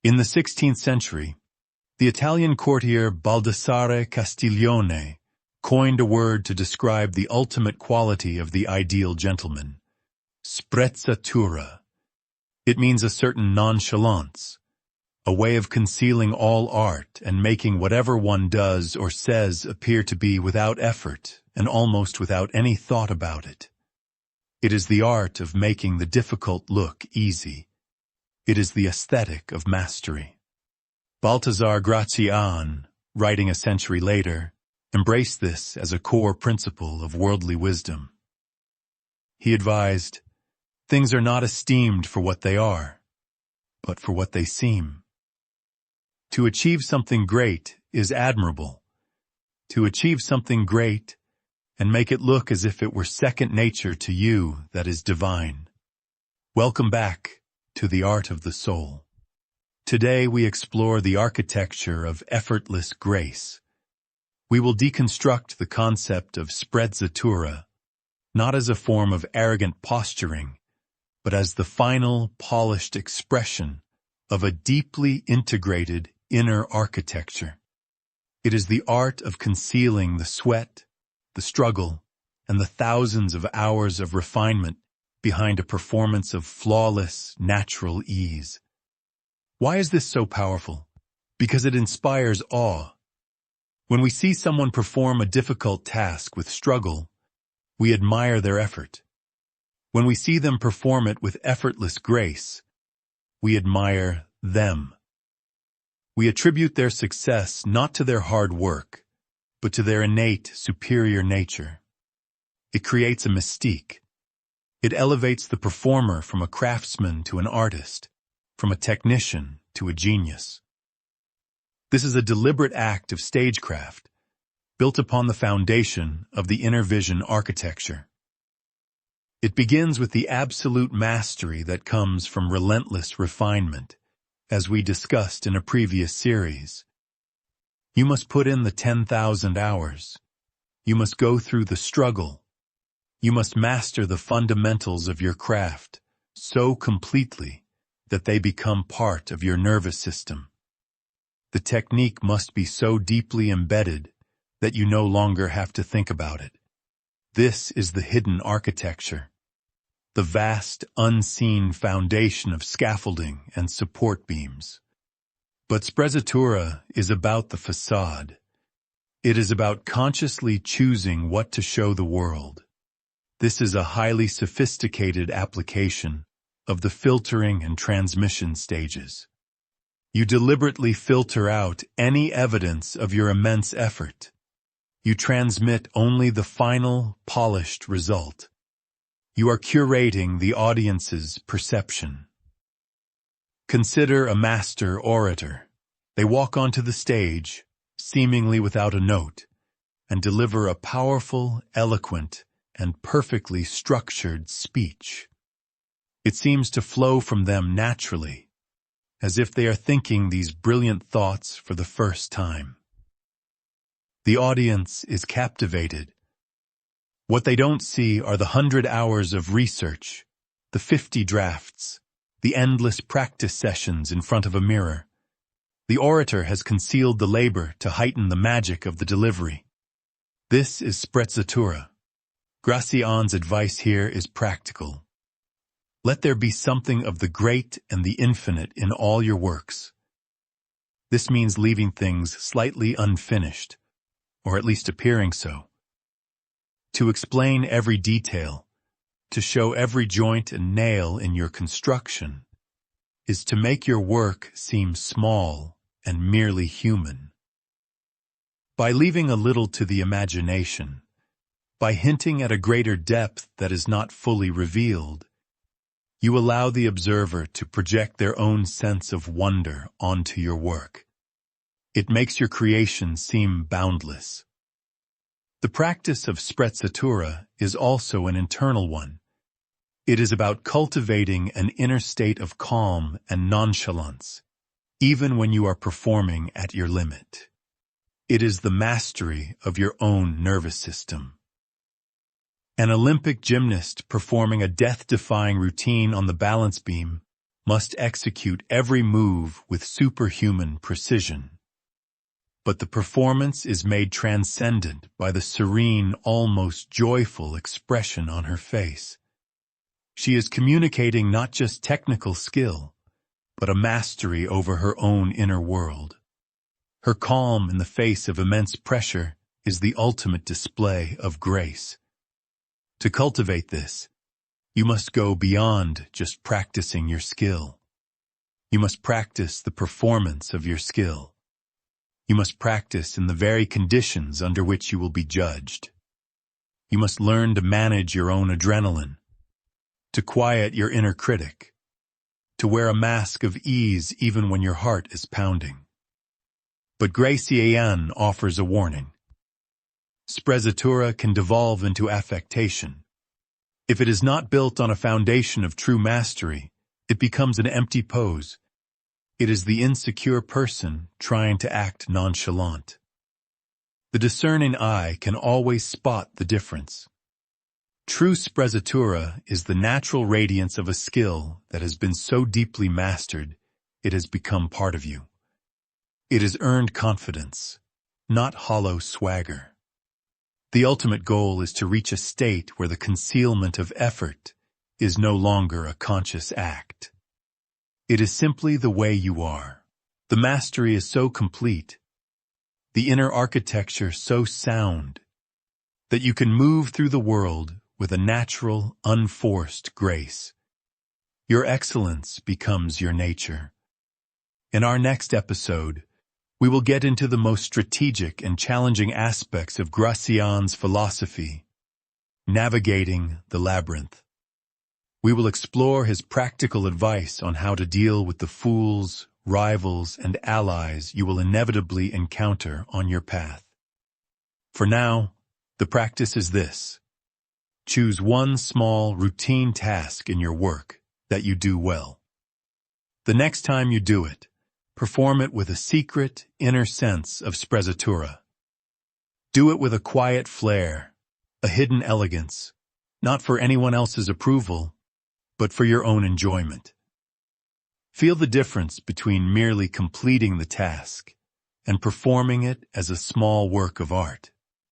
In the 16th century, the Italian courtier Baldassare Castiglione coined a word to describe the ultimate quality of the ideal gentleman: sprezzatura. It means a certain nonchalance, a way of concealing all art and making whatever one does or says appear to be without effort and almost without any thought about it. It is the art of making the difficult look easy. It is the aesthetic of mastery. Balthazar Gracián, writing a century later, embraced this as a core principle of worldly wisdom. He advised, "Things are not esteemed for what they are, but for what they seem." To achieve something great is admirable. To achieve something great and make it look as if it were second nature to you, that is divine. Welcome back to the art of the soul. Today we explore the architecture of effortless grace. We will deconstruct the concept of sprezzatura, not as a form of arrogant posturing, but as the final, polished expression of a deeply integrated inner architecture. It is the art of concealing the sweat, the struggle, and the thousands of hours of refinement behind a performance of flawless, natural ease. Why is this so powerful? Because it inspires awe. When we see someone perform a difficult task with struggle, we admire their effort. When we see them perform it with effortless grace, we admire them. We attribute their success not to their hard work, but to their innate, superior nature. It creates a mystique. It elevates the performer from a craftsman to an artist, from a technician to a genius. This is a deliberate act of stagecraft, built upon the foundation of the inner vision architecture. It begins with the absolute mastery that comes from relentless refinement, as we discussed in a previous series. You must put in the 10,000 hours. You must go through the struggle. You must master the fundamentals of your craft so completely that they become part of your nervous system. The technique must be so deeply embedded that you no longer have to think about it. This is the hidden architecture, the vast, unseen foundation of scaffolding and support beams. But sprezzatura is about the facade. It is about consciously choosing what to show the world. This is a highly sophisticated application of the filtering and transmission stages. You deliberately filter out any evidence of your immense effort. You transmit only the final, polished result. You are curating the audience's perception. Consider a master orator. They walk onto the stage, seemingly without a note, and deliver a powerful, eloquent, and perfectly structured speech. It seems to flow from them naturally, as if they are thinking these brilliant thoughts for the first time. The audience is captivated. What they don't see are the 100 hours of research, the 50 drafts, the endless practice sessions in front of a mirror. The orator has concealed the labor to heighten the magic of the delivery. This is sprezzatura. Gracián's advice here is practical. Let there be something of the great and the infinite in all your works. This means leaving things slightly unfinished, or at least appearing so. To explain every detail, to show every joint and nail in your construction, is to make your work seem small and merely human. By leaving a little to the imagination, by hinting at a greater depth that is not fully revealed, you allow the observer to project their own sense of wonder onto your work. It makes your creation seem boundless. The practice of sprezzatura is also an internal one. It is about cultivating an inner state of calm and nonchalance, even when you are performing at your limit. It is the mastery of your own nervous system. An Olympic gymnast performing a death-defying routine on the balance beam must execute every move with superhuman precision. But the performance is made transcendent by the serene, almost joyful expression on her face. She is communicating not just technical skill, but a mastery over her own inner world. Her calm in the face of immense pressure is the ultimate display of grace. To cultivate this, you must go beyond just practicing your skill. You must practice the performance of your skill. You must practice in the very conditions under which you will be judged. You must learn to manage your own adrenaline, to quiet your inner critic, to wear a mask of ease even when your heart is pounding. But Gracián offers a warning. Sprezzatura can devolve into affectation. If it is not built on a foundation of true mastery, it becomes an empty pose. It is the insecure person trying to act nonchalant. The discerning eye can always spot the difference. True Sprezzatura is the natural radiance of a skill that has been so deeply mastered, it has become part of you. It has earned confidence, not hollow swagger. The ultimate goal is to reach a state where the concealment of effort is no longer a conscious act. It is simply the way you are. The mastery is so complete, the inner architecture so sound, that you can move through the world with a natural, unforced grace. Your excellence becomes your nature. In our next episode, we will get into the most strategic and challenging aspects of Gracián's philosophy, navigating the labyrinth. We will explore his practical advice on how to deal with the fools, rivals, and allies you will inevitably encounter on your path. For now, the practice is this. Choose one small, routine task in your work that you do well. The next time you do it, perform it with a secret, inner sense of Sprezzatura. Do it with a quiet flair, a hidden elegance, not for anyone else's approval, but for your own enjoyment. Feel the difference between merely completing the task and performing it as a small work of art.